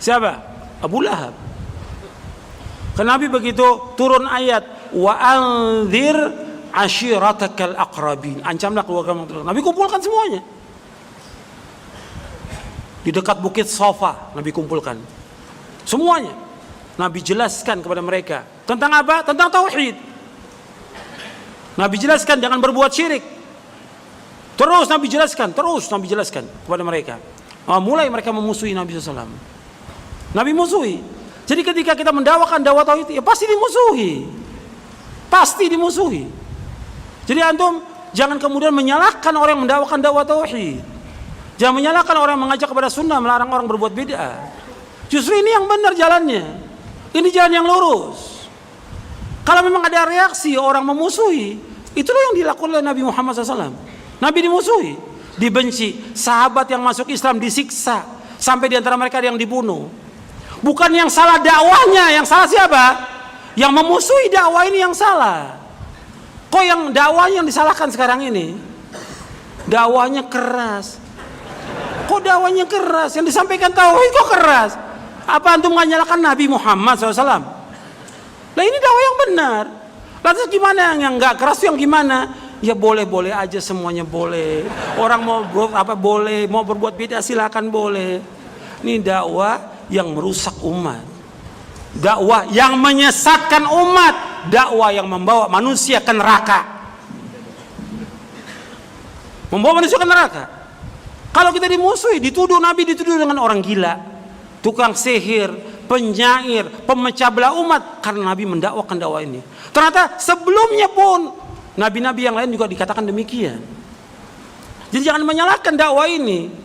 Siapa? Abu Lahab. Karena Nabi begitu turun ayat wa anzir ashiratakal aqrabin, ancamlah keluarga terdekat. Nabi kumpulkan semuanya. Di dekat bukit Safa Nabi kumpulkan semuanya. Nabi jelaskan kepada mereka tentang apa? Tentang tauhid. Nabi jelaskan jangan berbuat syirik. Terus Nabi jelaskan kepada mereka. Mulai mereka memusuhi Nabi SAW. Nabi musuhi. Jadi ketika kita mendakwakan dakwah tauhid, ya pasti dimusuhi. Jadi antum jangan kemudian menyalahkan orang yang mendakwakan dakwah tauhid. Jangan menyalahkan orang yang mengajak kepada sunnah, melarang orang berbuat bid'ah. Justru ini yang benar jalannya. Ini jalan yang lurus. Kalau memang ada reaksi orang memusuhi, itulah yang dilakukan oleh Nabi Muhammad SAW. Nabi dimusuhi, dibenci. Sahabat yang masuk Islam disiksa, sampai di antara mereka ada yang dibunuh. Bukan yang salah dakwahnya, yang salah siapa? Yang memusuhi dakwah ini yang salah. Kok yang dakwahnya yang disalahkan sekarang ini? Dakwahnya keras. Kok dakwahnya keras? Yang disampaikan tauhid kok keras? Apa antum nggak nyalakan Nabi Muhammad SAW? Lah ini dakwah yang benar. Lantas gimana yang nggak keras yang gimana? Ya boleh-boleh aja, semuanya boleh. Orang mau boleh, mau berbuat bid'ah silakan boleh. Ini dakwah yang merusak umat, dakwah yang menyesatkan umat, dakwah yang membawa manusia ke neraka. Membawa manusia ke neraka. Kalau kita dimusuhi, dituduh Nabi dituduh dengan orang gila, tukang sihir, penyair, pemecah belah umat, karena Nabi mendakwakan dakwah ini. Ternyata sebelumnya pun nabi-nabi yang lain juga dikatakan demikian. Jadi jangan menyalahkan dakwah ini.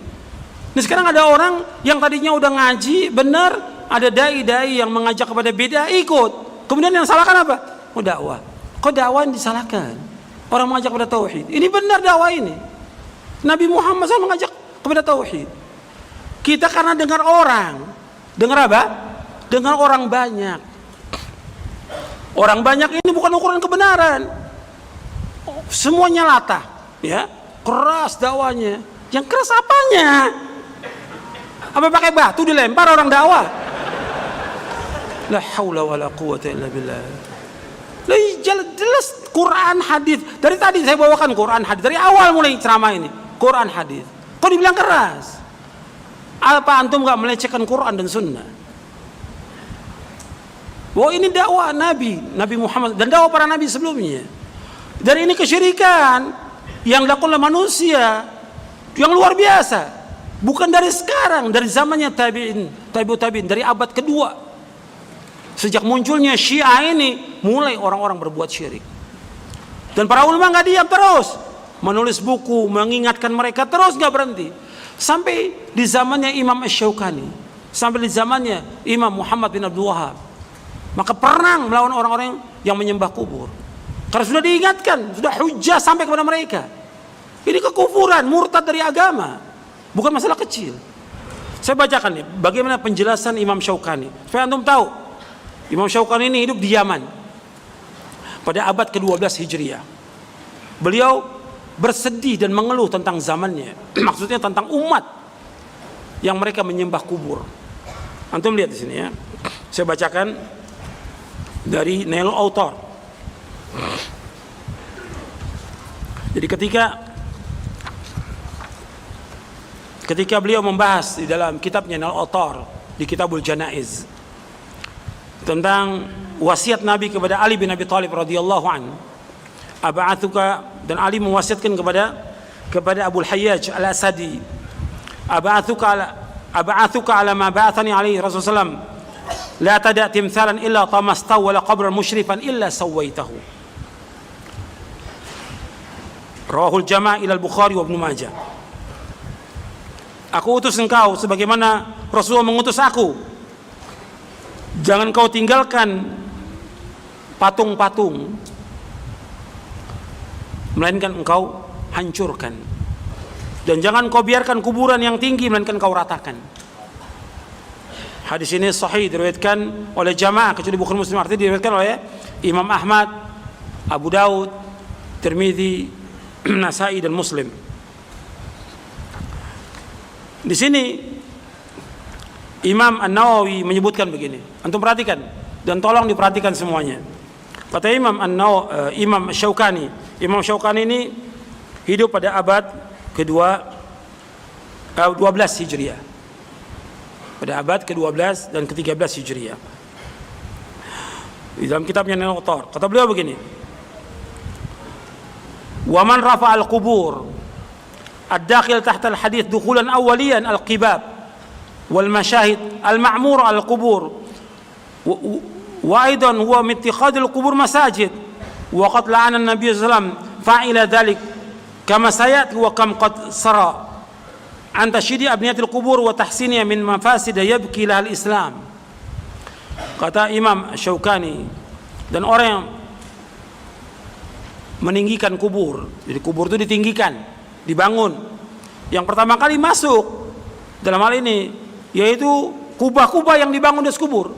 Nah sekarang ada orang yang tadinya udah ngaji benar, ada dai-dai yang mengajak kepada bid'ah ikut. Kemudian yang salahkan apa? Oh dakwah. Kok dakwah yang disalahkan? Orang mengajak kepada tauhid. Ini benar dakwah ini. Nabi Muhammad SAW mengajak kepada tauhid. Kita karena dengar orang. Dengar apa? Dengar orang banyak. Orang banyak ini bukan ukuran kebenaran. Semuanya latah, ya. Keras dakwanya. Yang keras apanya? Apa pakai batu dilempar orang dakwah? La haula wala quwwata illa billah. Jelas Quran hadis. Dari tadi saya bawakan Quran hadis. Dari awal mulai ceramah ini Quran hadis. Kok dibilang keras? Apa antum enggak melecehkan Quran dan sunnah? Wah ini dakwah Nabi Muhammad dan dakwah para nabi sebelumnya. Dan ini kesyirikan yang dilakukan oleh manusia yang luar biasa. Bukan dari sekarang, dari zamannya tabi'ut tabi'in, dari abad kedua. Sejak munculnya Syiah ini, mulai orang-orang berbuat syirik. Dan para ulama nggak diam terus, menulis buku, mengingatkan mereka terus nggak berhenti. Sampai di zamannya Imam Asy-Syaukani, sampai di zamannya Imam Muhammad bin Abdul Wahab. Maka perang melawan orang-orang yang menyembah kubur. Karena sudah diingatkan, sudah hujjah sampai kepada mereka. Ini kekufuran, murtad dari agama. Bukan masalah kecil. Saya bacakan nih bagaimana penjelasan Imam Syaukani supaya antum tahu. Imam Syaukani ini hidup di Yaman pada abad ke-12 Hijriah. Beliau bersedih dan mengeluh tentang zamannya. Maksudnya tentang umat yang mereka menyembah kubur. Antum lihat di sini ya. Saya bacakan dari Nailul Autar. Jadi ketika beliau membahas di dalam kitabnya Nailul Autar di Kitabul Janaiz tentang wasiat Nabi kepada Ali bin Abi Thalib radhiyallahu an, ab'atsuka, dan Ali mewasiatkan kepada Abu Hayyaj Al-Asadi, ab'atsuka ala ma ba'athani alaihi Rasulullah sallam, la tada' timthalan illa tamastaw wala qabran musyrifan illa sawaitahu. Rawahul Jama' ila Al-Bukhari wa Ibnu Majah. Aku utus engkau sebagaimana Rasulullah mengutus aku. Jangan kau tinggalkan patung-patung, melainkan engkau hancurkan. Dan jangan kau biarkan kuburan yang tinggi, melainkan kau ratakan. Hadis ini sahih, diriwayatkan oleh jamaah kecuali Bukhari Muslim, artinya diriwayatkan oleh Imam Ahmad, Abu Daud, Tirmidzi, Nasai dan Muslim. Di sini Imam An-Nawawi menyebutkan begini. Antum perhatikan dan tolong diperhatikan semuanya. Kata Imam Syaukani. Imam Syaukani ini hidup pada abad kedua 12 Hijriah. Pada abad ke-12 dan ke-13 Hijriah. Di dalam kitabnya Nailul Awtar, kata beliau begini. Wa man rafa al-qubur ad-dakhil tahta al-hadith dukhulan awwaliyan al-qibab wal mashahid al-ma'mur al-qubur wa aidan huwa min ittikhadh al-qubur masajid wa qad la'ana an-nabiy sallallahu alaihi wasallam fa'ila dhalik kama sayati wa kam qad sara an tashyidi abniyatil qubur wa tahsiniha min mafasid yabki laha al-islam. Kata Imam Syaukani, dan orang yang meninggikan kubur, jadi kubur itu ditinggikan, dibangun. Yang pertama kali masuk dalam hal ini yaitu kubah-kubah yang dibangun di kubur,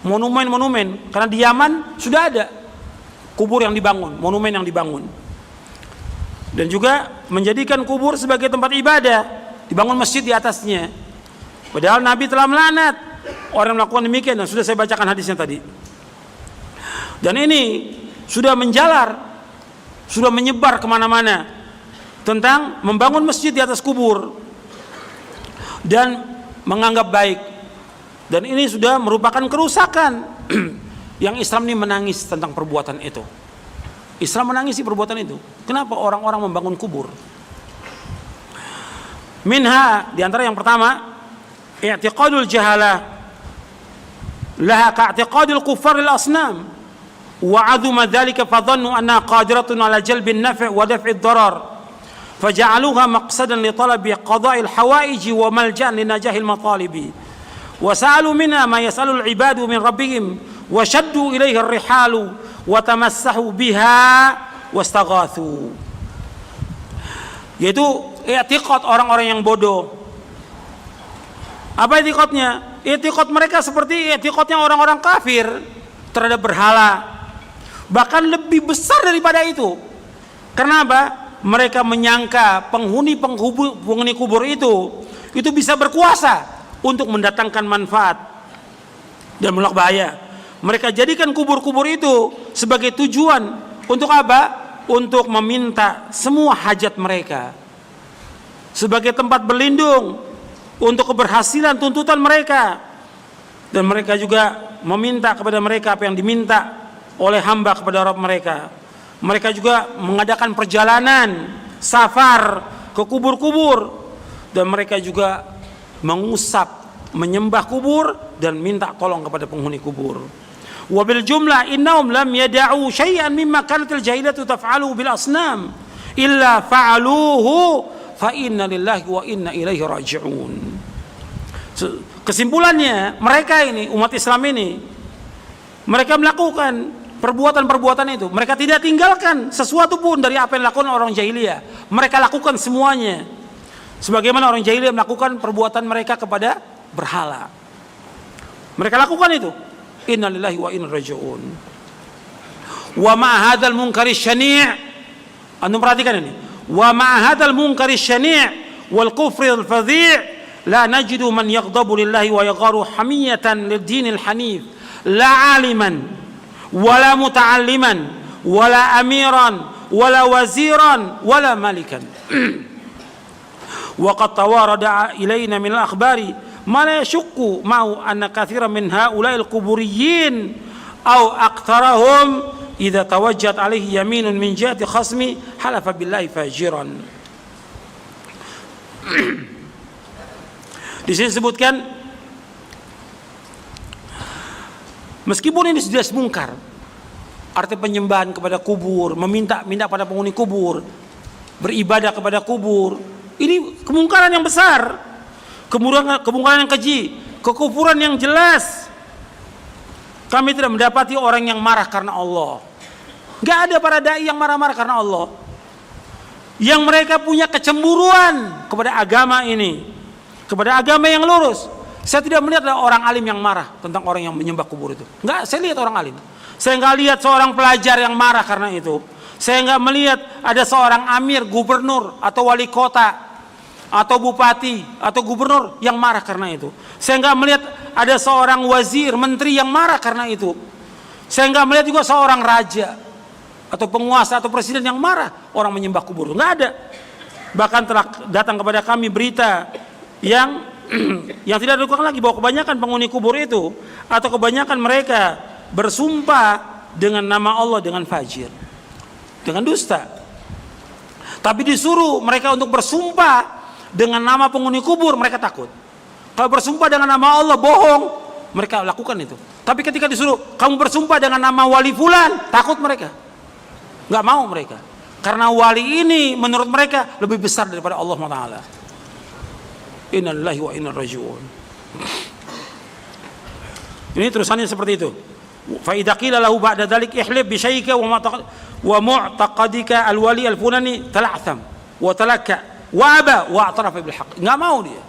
monumen-monumen. Karena di Yaman sudah ada kubur yang dibangun, monumen yang dibangun. Dan juga menjadikan kubur sebagai tempat ibadah, dibangun masjid di atasnya. Padahal Nabi telah melaknat orang yang melakukan demikian, dan sudah saya bacakan hadisnya tadi. Dan ini sudah menjalar, sudah menyebar kemana-mana tentang membangun masjid di atas kubur dan menganggap baik. Dan ini sudah merupakan kerusakan yang Islam ini menangis tentang perbuatan itu. Islam menangisi perbuatan itu. Kenapa orang-orang membangun kubur? Minha, di antara yang pertama, i'tiqadul jahalah laha ka'tiqadil kuffar lil asnam wa 'azuma dhalika fadhannu anna qadiratun 'ala jalbin naf' wa daf'id darar faja'aluha maqsadan li talabi qada'il hawaiji wa malja'an li najahil matalibi wa sa'alu minha ma yas'alul 'ibadu min rabbihim wa shaddu ilayhi ar-rihalu wa tamassahu biha wastaghathu. Yaitu i'tiqad orang-orang yang bodoh. Apa i'tiqadnya? I'tiqad mereka seperti i'tiqadnya orang-orang kafir terhadap berhala, bahkan lebih besar daripada itu. Kenapa? Mereka menyangka penghuni kubur itu bisa berkuasa untuk mendatangkan manfaat dan menolak bahaya. Mereka jadikan kubur-kubur itu sebagai tujuan untuk apa? Untuk meminta semua hajat mereka, sebagai tempat berlindung untuk keberhasilan tuntutan mereka. Dan mereka juga meminta kepada mereka apa yang diminta oleh hamba kepada Rabb mereka. Mereka juga mengadakan perjalanan safar ke kubur-kubur, dan mereka juga mengusap, menyembah kubur dan minta tolong kepada penghuni kubur. Wa bil jumlah innahum lam yada'u syai'an mimma kanatil jahilatu taf'aluhu bil asnam illa fa'aluhu fa inna lillahi wa inna ilaihi raji'un. Kesimpulannya, mereka ini, umat Islam ini, mereka melakukan perbuatan-perbuatan itu. Mereka tidak tinggalkan sesuatu pun dari apa yang dilakukan orang jahiliyah. Mereka lakukan semuanya sebagaimana orang jahiliyah melakukan perbuatan mereka kepada berhala. Mereka lakukan itu. Innalillahi wa inna raji'un. Wa ma hadzal munkari syani'. Anda perhatikan ini. Wa ma hadzal munkari syani' wal kufri al fadhi' la najidu man yaghdabu lillahi wa yagharu hamiyatan lid-dinil hanif la aliman wala muta'alliman wala amiran wala waziran wala malikan. Wa qad tawarada ilayna min al-akhbari ma la yashukku ma'u anna kathiran min ha'ula'il quburiyyin aw aktarahum idza tawajjat alaihi yaminun min jihati khasmi halafa billahi fajiran. Di sini disebutkan meskipun ini sudah mungkar, arti penyembahan kepada kubur, meminta pada penghuni kubur, beribadah kepada kubur, ini kemungkaran yang besar, kemungkaran yang keji, kekufuran yang jelas. Kami tidak mendapati orang yang marah karena Allah. Gak ada para dai yang marah-marah karena Allah. Yang mereka punya kecemburuan kepada agama ini, kepada agama yang lurus. Saya tidak melihat ada orang alim yang marah tentang orang yang menyembah kubur itu. Enggak, saya lihat orang alim. Saya enggak lihat seorang pelajar yang marah karena itu. Saya enggak melihat ada seorang amir, gubernur atau wali kota atau bupati atau gubernur yang marah karena itu. Saya nggak melihat ada seorang wazir, menteri yang marah karena itu. Saya nggak melihat juga seorang raja atau penguasa atau presiden yang marah orang menyembah kubur. Nggak ada. Bahkan telah datang kepada kami berita yang tidak dilakukan lagi, bahwa kebanyakan penghuni kubur itu atau kebanyakan mereka bersumpah dengan nama Allah dengan fajir, dengan dusta. Tapi disuruh mereka untuk bersumpah dengan nama penghuni kubur, mereka takut. Kalau bersumpah dengan nama Allah bohong, mereka lakukan itu. Tapi ketika disuruh kamu bersumpah dengan nama wali fulan, takut mereka, nggak mau mereka. Karena wali ini menurut mereka lebih besar daripada Allah Taala. Inna lillahi wa inna ilaihi raji'un. Ini terusannya seperti itu. Fa idza qila lahu ba'da dzalik ihlib bi syaika wa mu'taqadika al-wali al-fulani tala'tham wa talakka wa aba wa i'tarafa bil haqq. Enggak mau dia.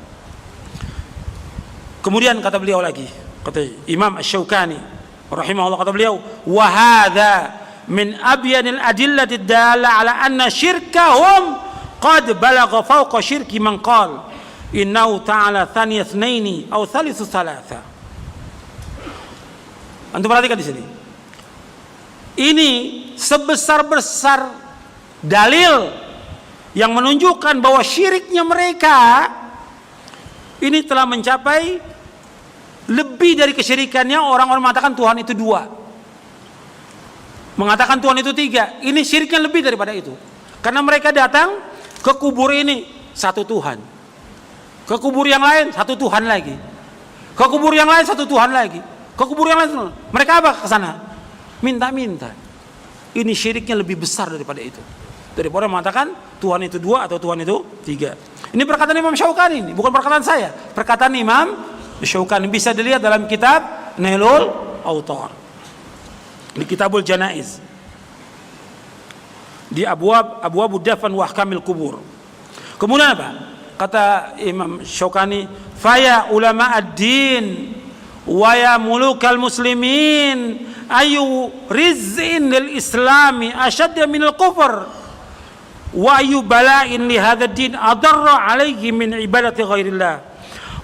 Kemudian kata beliau lagi, kata Imam Asy-Syaukani rahimahullah, kata beliau, wa hadza min abyanil adillati dalla ala anna syirkahum qad balagha fawqa syirki man qala innahu ta'ala thani itsnaini aw thalithu thalatha. Antum perhatikan di sini. Ini sebesar-besar dalil yang menunjukkan bahwa syiriknya mereka ini telah mencapai lebih dari kesyirikannya orang-orang mengatakan Tuhan itu dua, mengatakan Tuhan itu tiga. Ini syiriknya lebih daripada itu. Karena mereka datang ke kubur ini satu Tuhan, ke kubur yang lain satu Tuhan lagi, ke kubur yang lain satu Tuhan lagi, ke kubur yang lain. Mereka apa ke sana? Minta-minta. Ini syiriknya lebih besar daripada itu, daripada mengatakan Tuhan itu dua atau Tuhan itu tiga. Ini perkataan Imam Syaukani, ini bukan perkataan saya, perkataan Imam Syaukani. Bisa dilihat dalam kitab Nailul Autar, di Kitabul Janaiz, di Abwab Dafan wa Ahkamil Kubur. Kemudian apa? Kata Imam Syaukani, faya ulama ad-din wa ya mulukal muslimin ayu riz'in lil islami ashadda min al kufr wa ayu bala'in li hadha ad-din adarra alayhi min ibadati ghairillah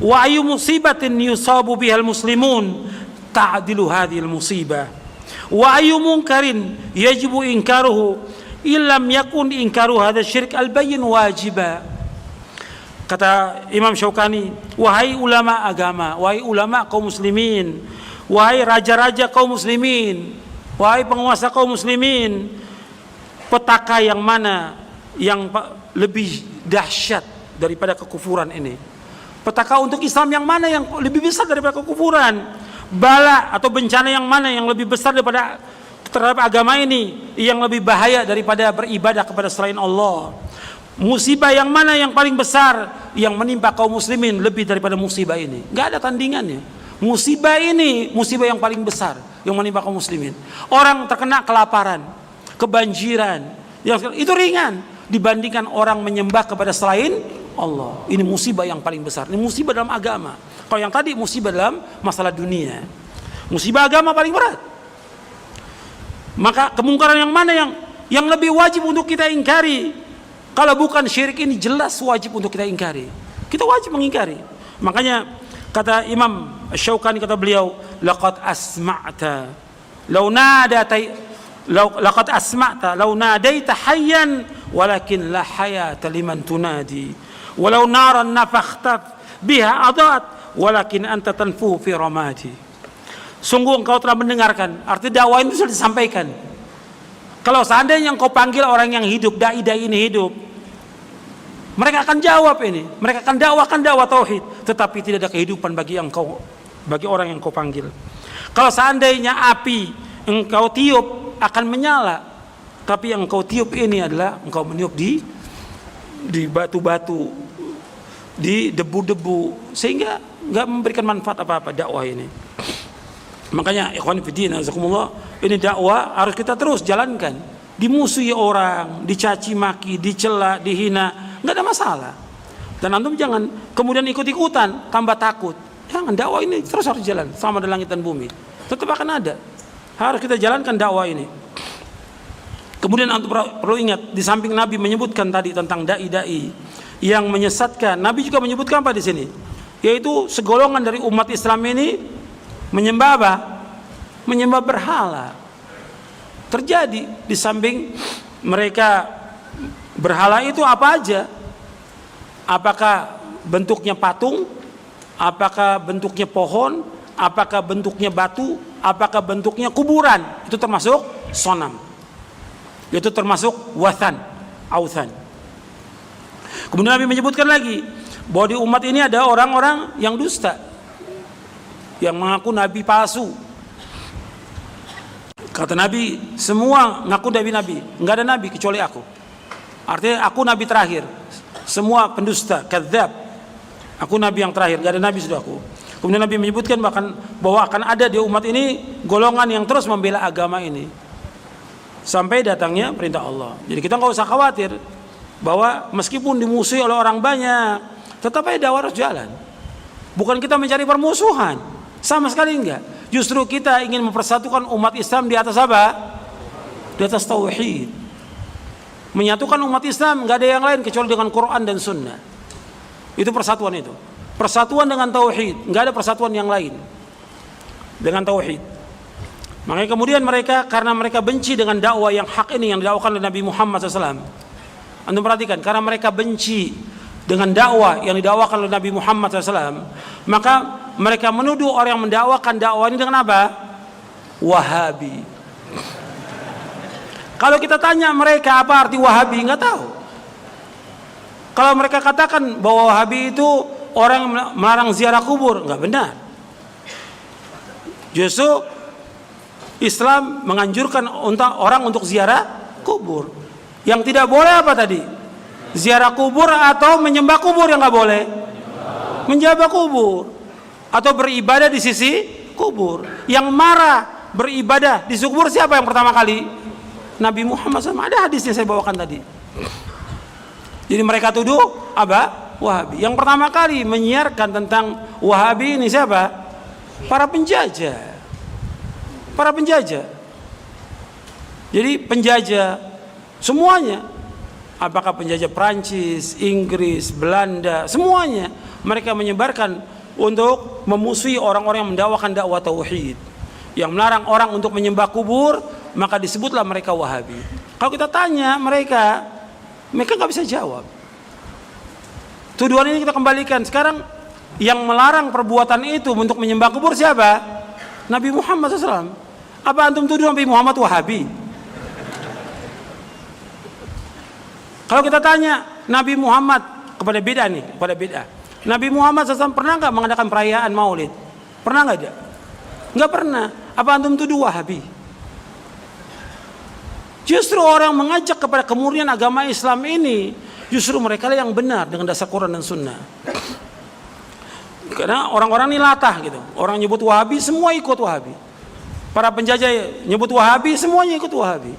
wa ayu musibatin yusabu biha al muslimun ta'dilu hadhihi al musibah wa ayu munkarin yajibu inkaruhu illam yakun inkaru hadha syirk al bayyin wajiba. Kata Imam Syaukani, wahai ulama agama, wahai ulama kaum muslimin, wahai raja-raja kaum muslimin, wahai penguasa kaum muslimin, petaka yang mana yang lebih dahsyat daripada kekufuran ini? Petaka untuk Islam yang mana yang lebih besar daripada kekufuran? Bala atau bencana yang mana yang lebih besar daripada terhadap agama ini, yang lebih bahaya daripada beribadah kepada selain Allah? Musibah yang mana yang paling besar yang menimpa kaum muslimin lebih daripada musibah ini? Gak ada tandingannya. Musibah ini musibah yang paling besar yang menimpa kaum muslimin. Orang terkena kelaparan, kebanjiran, itu ringan dibandingkan orang menyembah kepada selain Allah. Ini musibah yang paling besar. Ini musibah dalam agama. Kalau yang tadi musibah dalam masalah dunia, musibah agama paling berat. Maka kemungkaran yang mana yang lebih wajib untuk kita ingkari? Kalau bukan syirik ini jelas wajib untuk kita ingkari. Kita wajib mengingkari. Makanya kata Imam Syaukani, kata beliau, laqad asma'ta law nadaita hayyan walakin la hayata liman tunadi walau naran nafakhta biha adat walakin anta tanfuhu fi ramadi. Sungguh engkau telah mendengarkan, arti dakwah itu sudah disampaikan. Kalau seandainya engkau panggil orang yang hidup, dai-dai ini hidup, mereka akan jawab ini, mereka akan dakwahkan dakwah tauhid, tetapi tidak ada kehidupan bagi orang yang engkau panggil. Kalau seandainya api engkau tiup akan menyala, tapi yang engkau tiup ini adalah engkau meniup di batu-batu, di debu-debu, sehingga nggak memberikan manfaat apa-apa dakwah ini. Makanya ikhwan fillah azakumullah, ini dakwah harus kita terus jalankan. Dimusuhi orang, dicaci maki, dicela, dihina, nggak ada masalah. Dan antum jangan kemudian ikut-ikutan tambah takut. Jangan, dakwah ini terus harus jalan sama ada langit dan bumi. Tetap akan ada. Harus kita jalankan dakwah ini. Kemudian antum perlu ingat, di samping Nabi menyebutkan tadi tentang dai-dai yang menyesatkan. Nabi juga menyebutkan apa di sini? Yaitu segolongan dari umat Islam ini menyembah apa? Menyembah berhala. Terjadi di samping mereka berhala itu apa aja? Apakah bentuknya patung? Apakah bentuknya pohon? Apakah bentuknya batu? Apakah bentuknya kuburan? Itu termasuk sonam. Itu termasuk wathan, authan. Kemudian Nabi menyebutkan lagi bahwa di umat ini ada orang-orang yang dusta, yang mengaku nabi palsu. Kata Nabi, semua ngaku nabi, nggak ada nabi kecuali aku. Artinya aku nabi terakhir. Semua pendusta, kadzab. Aku nabi yang terakhir, nggak ada nabi sudah aku. Kemudian Nabi menyebutkan bahkan bahwa akan ada di umat ini golongan yang terus membela agama ini sampai datangnya perintah Allah. Jadi kita nggak usah khawatir bahwa meskipun dimusuhi oleh orang banyak, tetap aja dakwah harus jalan. Bukan kita mencari permusuhan, sama sekali enggak. Justru kita ingin mempersatukan umat Islam di atas apa? Di atas tauhid. Menyatukan umat Islam enggak ada yang lain kecuali dengan Quran dan Sunnah. Itu persatuan itu. Persatuan dengan tauhid, enggak ada persatuan yang lain dengan tauhid. Makanya kemudian mereka, karena mereka benci dengan dakwah yang hak ini yang didakwakan oleh Nabi Muhammad SAW. Antum perhatikan, karena mereka benci dengan dakwah yang didakwakan oleh Nabi Muhammad SAW, maka mereka menuduh orang yang mendakwakan dakwah ini dengan apa? Wahabi. Kalau kita tanya mereka apa arti Wahabi, nggak tahu. Kalau mereka katakan bahwa Wahabi itu orang yang melarang ziarah kubur, nggak benar. Justru Islam menganjurkan orang untuk ziarah kubur. Yang tidak boleh apa tadi? Ziarah kubur atau menyembah kubur yang nggak boleh? Menyembah kubur atau beribadah di sisi kubur. Yang marah beribadah di sisi kubur siapa yang pertama kali? Nabi Muhammad SAW. Ada hadisnya saya bawakan tadi. Jadi mereka tuduh apa? Wahabi. Yang pertama kali menyiarkan tentang Wahabi ini siapa? Para penjajah. Para penjajah. Jadi penjajah semuanya. Apakah penjajah Prancis, Inggris, Belanda, semuanya mereka menyebarkan untuk memusuhi orang-orang yang mendakwakan dakwah tauhid, yang melarang orang untuk menyembah kubur, maka disebutlah mereka Wahabi. Kalau kita tanya mereka nggak bisa jawab. Tuduhan ini kita kembalikan. Sekarang yang melarang perbuatan itu untuk menyembah kubur siapa? Nabi Muhammad SAW. Apa antum tuduh Nabi Muhammad Wahabi? Kalau kita tanya Nabi Muhammad kepada bid'ah nih, kepada bid'ah, Nabi Muhammad SAW pernah nggak mengadakan perayaan Maulid? Pernah nggak dia? Nggak pernah. Apa antum tuduh Wahabi? Justru orang mengajak kepada kemurnian agama Islam ini, justru mereka yang benar dengan dasar Quran dan Sunnah. Karena orang-orang ini latah gitu. Orang nyebut Wahabi, semua ikut Wahabi. Para penjajah nyebut Wahabi, semuanya ikut Wahabi.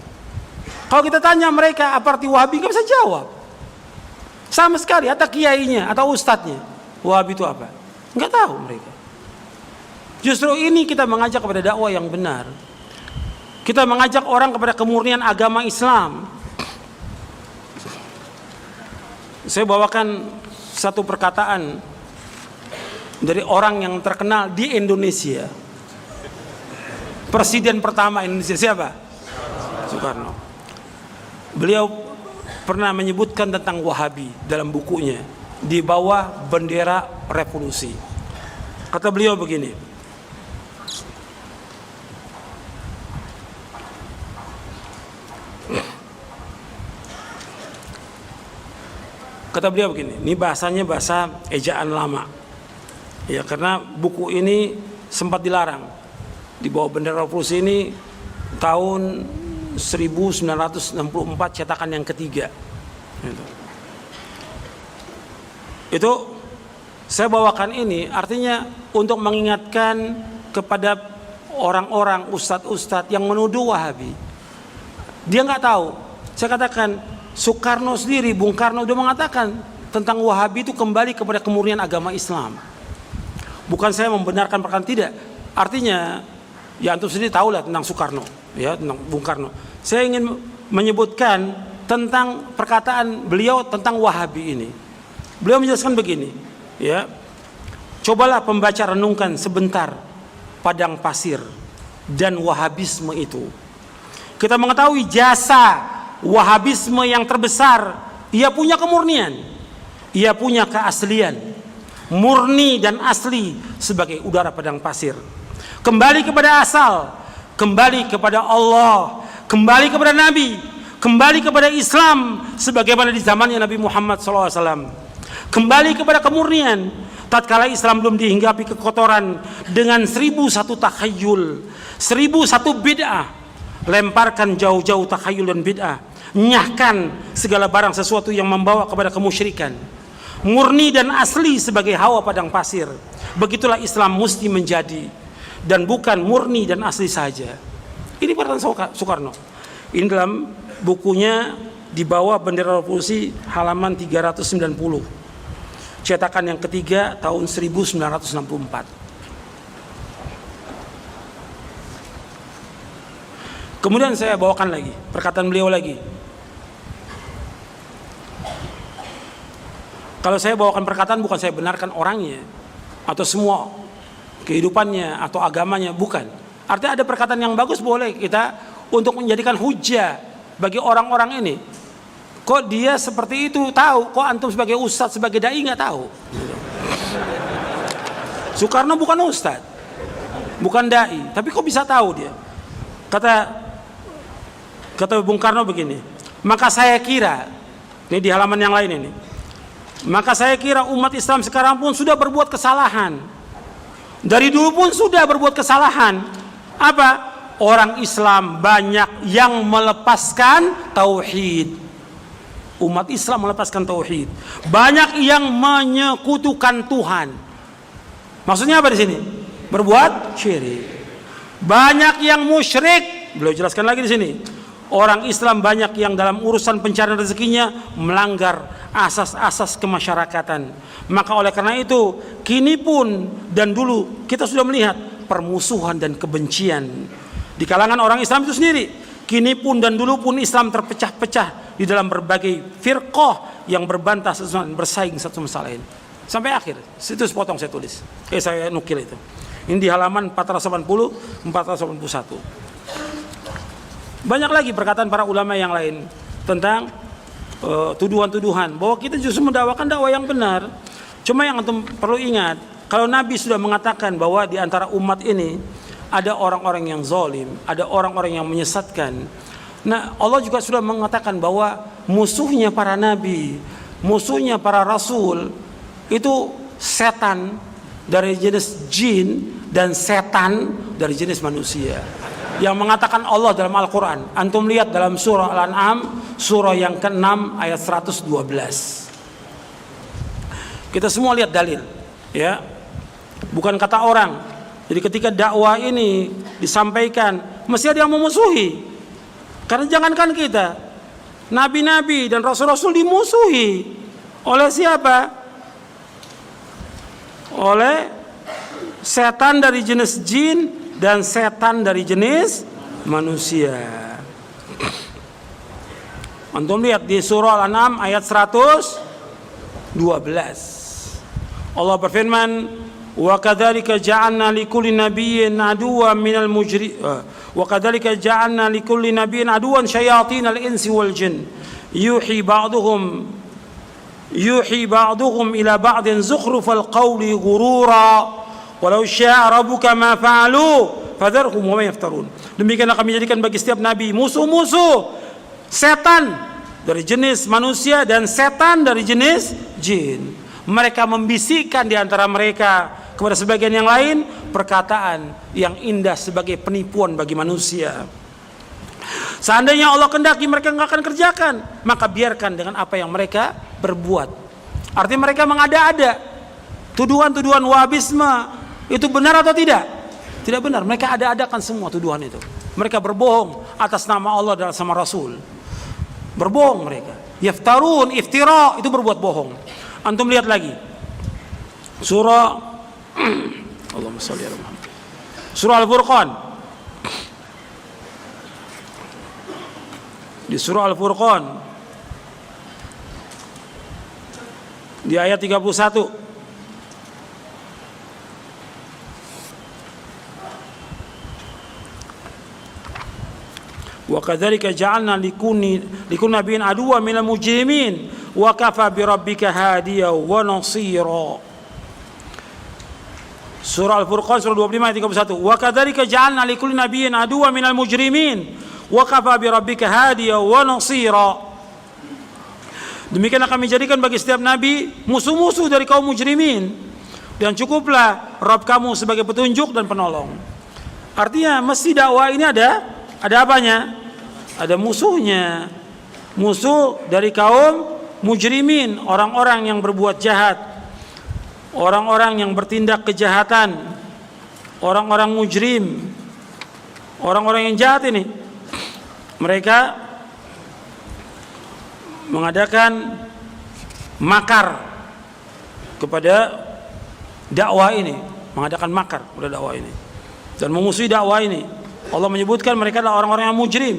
Kalau kita tanya mereka apa arti Wahabi, nggak bisa jawab. Sama sekali, atau kiainya atau ustadznya, Wahabi itu apa? Nggak tahu mereka. Justru ini kita mengajak kepada dakwah yang benar. Kita mengajak orang kepada kemurnian agama Islam. Saya bawakan satu perkataan dari orang yang terkenal di Indonesia. Presiden pertama Indonesia siapa? Soekarno. Beliau pernah menyebutkan tentang Wahabi dalam bukunya Di Bawah Bendera Revolusi. Kata beliau begini. Kata beliau begini, ini bahasanya bahasa ejaan lama. Ya, karena buku ini sempat dilarang. Di Bawah Bendera Revolusi ini tahun 1964 cetakan yang ketiga. Itu saya bawakan ini artinya untuk mengingatkan kepada orang-orang ustadz-ustadz yang menuduh Wahabi. Dia nggak tahu. Saya katakan Soekarno sendiri, Bung Karno sudah mengatakan tentang Wahabi itu kembali kepada kemurnian agama Islam. Bukan saya membenarkan perkataan, tidak. Artinya, ya antum sendiri tahu lah tentang Soekarno, ya tentang Bung Karno. Saya ingin menyebutkan tentang perkataan beliau tentang Wahabi ini. Beliau menjelaskan begini, ya. Cobalah pembaca renungkan sebentar padang pasir dan Wahabisme itu. Kita mengetahui jasa Wahabisme yang terbesar, ia punya kemurnian, ia punya keaslian, murni dan asli sebagai udara padang pasir. Kembali kepada asal, kembali kepada Allah, kembali kepada Nabi, kembali kepada Islam sebagaimana di zamannya Nabi Muhammad SAW. Kembali kepada kemurnian tatkala Islam belum dihinggapi kekotoran dengan 1001 takhayul, 1001 bid'ah. Lemparkan jauh-jauh takhayul dan bid'ah, nyahkan segala barang sesuatu yang membawa kepada kemusyrikan. Murni dan asli sebagai hawa padang pasir. Begitulah Islam mesti menjadi, dan bukan murni dan asli saja. Ini perkataan Soekarno. Ini dalam bukunya di bawah Bendera Revolusi halaman 390. Cetakan yang ketiga tahun 1964. Kemudian saya bawakan lagi perkataan beliau lagi. Kalau saya bawakan perkataan, bukan saya benarkan orangnya atau semua kehidupannya atau agamanya, bukan. Artinya ada perkataan yang bagus, boleh kita untuk menjadikan hujah bagi orang-orang ini. Kok dia seperti itu tahu? Kok antum sebagai ustadz, sebagai dai nggak tahu? Soekarno bukan ustadz, bukan dai, tapi kok bisa tahu dia? Kata Bung Karno begini, maka saya kira, ini di halaman yang lain ini, maka saya kira umat Islam sekarang pun sudah berbuat kesalahan. Dari dulu pun sudah berbuat kesalahan. Apa? Orang Islam banyak yang melepaskan tauhid. Umat Islam melepaskan tauhid. Banyak yang menyekutukan Tuhan. Maksudnya apa di sini? Berbuat syirik. Banyak yang musyrik. Beliau jelaskan lagi di sini. Orang Islam banyak yang dalam urusan pencarian rezekinya melanggar asas-asas kemasyarakatan. Maka oleh karena itu, kini pun dan dulu kita sudah melihat permusuhan dan kebencian di kalangan orang Islam itu sendiri. Kini pun dan dulu pun Islam terpecah-pecah di dalam berbagai firqah yang berbantah bersaing satu sama lain. Sampai akhir, situ sepotong saya tulis. Saya nukil itu. Ini di halaman 480, 481. Banyak lagi perkataan para ulama yang lain tentang tuduhan-tuduhan bahwa kita justru mendakwakan dakwah yang benar. Cuma yang antum perlu ingat, kalau Nabi sudah mengatakan bahwa di antara umat ini ada orang-orang yang zalim, ada orang-orang yang menyesatkan. Nah, Allah juga sudah mengatakan bahwa musuhnya para nabi, musuhnya para rasul itu setan dari jenis jin dan setan dari jenis manusia. Yang mengatakan Allah dalam Al-Quran, antum lihat dalam surah Al-An'am, surah yang ke-6 ayat 112. Kita semua lihat dalil, ya, bukan kata orang. Jadi ketika dakwah ini disampaikan, mesti ada yang memusuhi. Karena jangankan kita, nabi-nabi dan rasul-rasul dimusuhi oleh siapa? Oleh setan dari jenis jin dan setan dari jenis manusia. Antum lihat di surah Al-An'am ayat 112. Allah berfirman, wa kadzalika ja'alna likulli nabiyyin aduwwan minal wa kadzalika ja'alna likulli nabiyyin aduwwan syayatinal insi wal jin yuhi ba'dhum ila ba'din zukhrufal qawli ghurura walau syaa rabbuka ma fa'alu fadharhum wa ma yaftarun. Demikianlah kami jadikan bagi setiap nabi musuh-musuh, setan dari jenis manusia dan setan dari jenis jin. Mereka membisikkan di antara mereka kepada sebagian yang lain perkataan yang indah sebagai penipuan bagi manusia. Seandainya Allah kehendaki mereka nggak akan kerjakan, maka biarkan dengan apa yang mereka berbuat. Artinya mereka mengada-ada. Tuduhan-tuduhan Wahabisme itu benar atau tidak? Tidak benar. Mereka ada-adakan semua tuduhan itu. Mereka berbohong atas nama Allah dan sama Rasul. Berbohong mereka. Yaftarun, iftira, itu berbuat bohong. Antum lihat lagi surah Allahumma shalli ala Muhammad, surah Al-Furqan. Di surah Al-Furqan di ayat 31. Wa kadzalika ja'alna likulli nabiyyin aduwwan minal mujrimin wa kafa bi rabbika hadiyan wa nasira. Surah Al-Furqan surah 25 ayat 31. Wa kadzalika ja'alna likulli nabiyyin aduwwan minal mujrimin wa kafa bi rabbika hadiyan wa nasira. Demikianlah kami jadikan bagi setiap nabi musuh-musuh dari kaum mujrimin, dan cukuplah Rabb kamu sebagai petunjuk dan penolong. Artinya mesti dakwah ini ada apanya? Ada musuhnya. Musuh dari kaum mujrimin, orang-orang yang berbuat jahat, orang-orang yang bertindak kejahatan, orang-orang mujrim, orang-orang yang jahat ini. Mereka mengadakan makar kepada dakwah ini, mengadakan makar kepada dakwah ini dan memusuhi dakwah ini. Allah menyebutkan mereka adalah orang-orang yang mujrimin.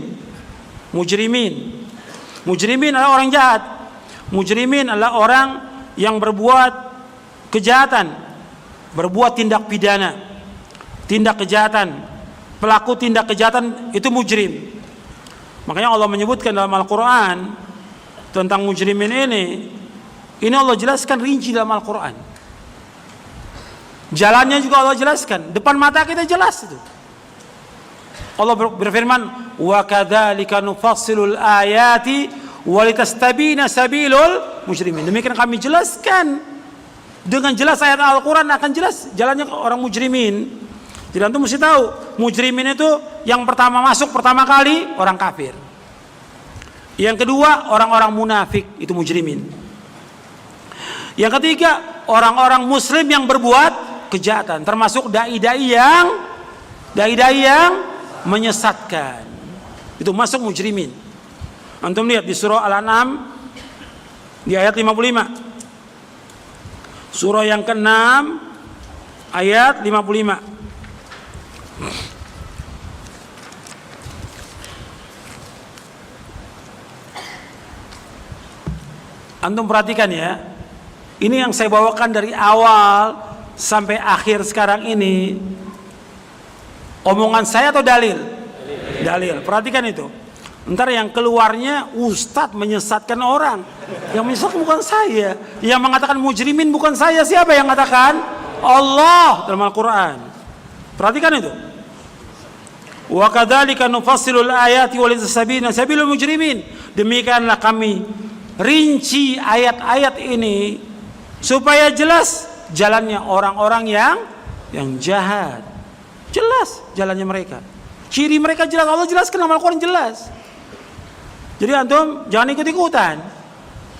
Mujrimin adalah orang jahat. Mujrimin adalah orang yang berbuat kejahatan, berbuat tindak pidana, tindak kejahatan. Pelaku tindak kejahatan itu mujrim. Makanya Allah menyebutkan dalam Al-Quran tentang mujrimin ini Allah jelaskan rinci dalam Al-Quran. Jalannya juga Allah jelaskan, depan mata kita jelas itu. Allah berfirman, wa kadzalika nufassilul ayati wa litastabina sabilul mujrimin. Demikian kami jelaskan dengan jelas ayat Al-Quran, akan jelas jalannya orang mujrimin. Jadi antum mesti tahu, mujrimin itu yang pertama masuk pertama kali orang kafir. Yang kedua orang-orang munafik, itu mujrimin. Yang ketiga orang-orang muslim yang berbuat kejahatan, termasuk dai-dai yang menyesatkan, itu masuk mujrimin. Antum lihat di surah Al-An'am di ayat 55, surah yang ke-6 ayat 55. Antum perhatikan ya, ini yang saya bawakan dari awal sampai akhir sekarang ini. Omongan saya atau dalil? Dalil. Perhatikan itu. Ntar yang keluarnya ustadz menyesatkan orang. Yang menyesatkan bukan saya. Yang mengatakan mujrimin bukan saya. Siapa yang mengatakan? Allah dalam Al-Quran. Perhatikan itu. Wa kadzalika nufassilul ayati wa litastabina sabilul mujrimin. Demikianlah kami rinci ayat-ayat ini supaya jelas jalannya orang-orang yang jahat. Jelas jalannya mereka. Ciri mereka jelas, Allah jelaskan dalam Al-Quran jelas. Jadi antum jangan ikut-ikutan.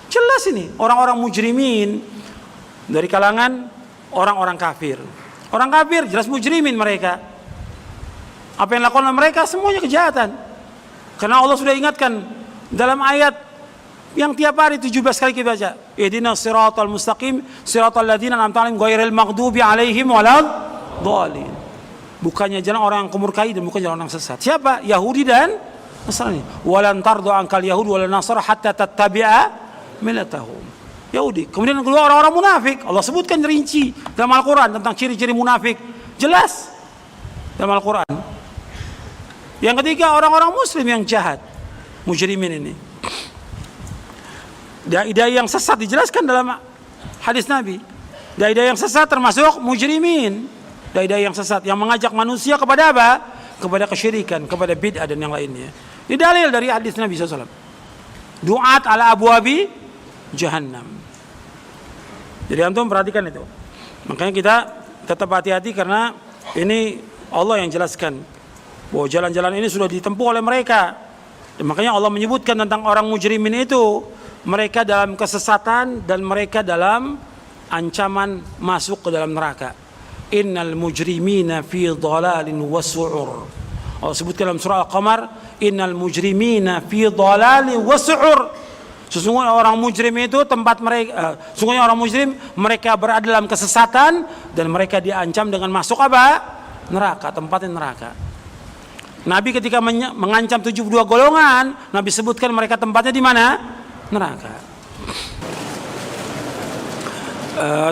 Jelas ini orang-orang mujrimin dari kalangan orang-orang kafir. Orang kafir jelas mujrimin mereka. Apa yang dilakukan mereka semuanya kejahatan. Karena Allah sudah ingatkan dalam ayat yang tiap hari 17 kali kita baca. Ihdinas siratal mustaqim, siratal ladzina an'amta 'alaihim ghairil maghdubi 'alaihim waladdallin. Bukannya jalan orang yang kemurkai dan bukan jalan orang sesat. Siapa? Yahudi dan Nasrani. Walan tardu ankal yahud walan nasara hatta tattabi'a millatahum. Yahudi. Kemudian kedua orang-orang munafik. Allah sebutkan rinci dalam Al-Quran tentang ciri-ciri munafik. Jelas dalam Al-Quran. Yang ketiga orang-orang muslim yang jahat, mujrimin ini. Dai-dai yang sesat dijelaskan dalam hadis Nabi. Dai-dai yang sesat termasuk mujrimin. Dai-dai yang sesat yang mengajak manusia kepada apa? Kepada kesyirikan, kepada bid'ah dan yang lainnya. Ini dalil dari hadis Nabi SAW. Du'at ala abwabi jahannam. Jadi antum perhatikan itu. Makanya kita tetap hati-hati karena ini Allah yang jelaskan bahwa jalan-jalan ini sudah ditempuh oleh mereka. Dan makanya Allah menyebutkan tentang orang mujrimin itu, mereka dalam kesesatan dan mereka dalam ancaman masuk ke dalam neraka. Innal mujrimina fi dhalalin wa su'ur. Allah sebutkan dalam surah Al-Qamar, innal mujrimina fi dhalalin wa su'ur. Sesungguhnya orang mujrim itu tempat mereka, sesungguhnya orang mujrim mereka berada dalam kesesatan dan mereka diancam dengan masuk apa? Neraka, tempatnya neraka. Nabi ketika mengancam 72 golongan, Nabi sebutkan mereka tempatnya di mana? Neraka.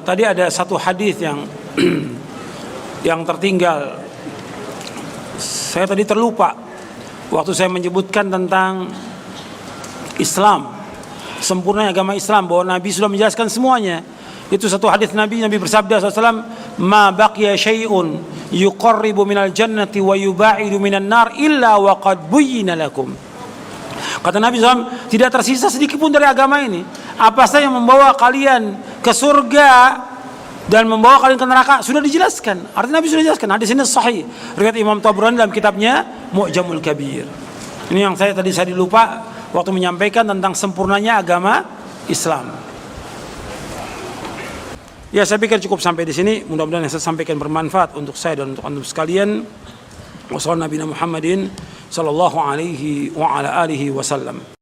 Tadi ada satu hadis yang yang tertinggal. Saya tadi terlupa waktu saya menyebutkan tentang Islam, sempurna agama Islam, bahwa Nabi sudah menjelaskan semuanya. Itu satu hadis Nabi bersabda SAW, "Ma baqiya syai'un yuqarribu minal jannati wa yubaidu minan nar illa wa qad buyyina lakum." Kata Nabi SAW, tidak tersisa sedikit pun dari agama ini. Apa saja yang membawa kalian ke surga dan membawa kalian ke neraka sudah dijelaskan. Artinya Nabi sudah jelaskan. Hadis ini sahih. Riwayat Imam Tabrani dalam kitabnya Mu'jamul Kabir. Ini yang saya lupa waktu menyampaikan tentang sempurnanya agama Islam. Ya, saya pikir cukup sampai di sini. Mudah-mudahan yang saya sampaikan bermanfaat untuk saya dan untuk antum sekalian. Wassalamualaikum warahmatullahi wabarakatuh.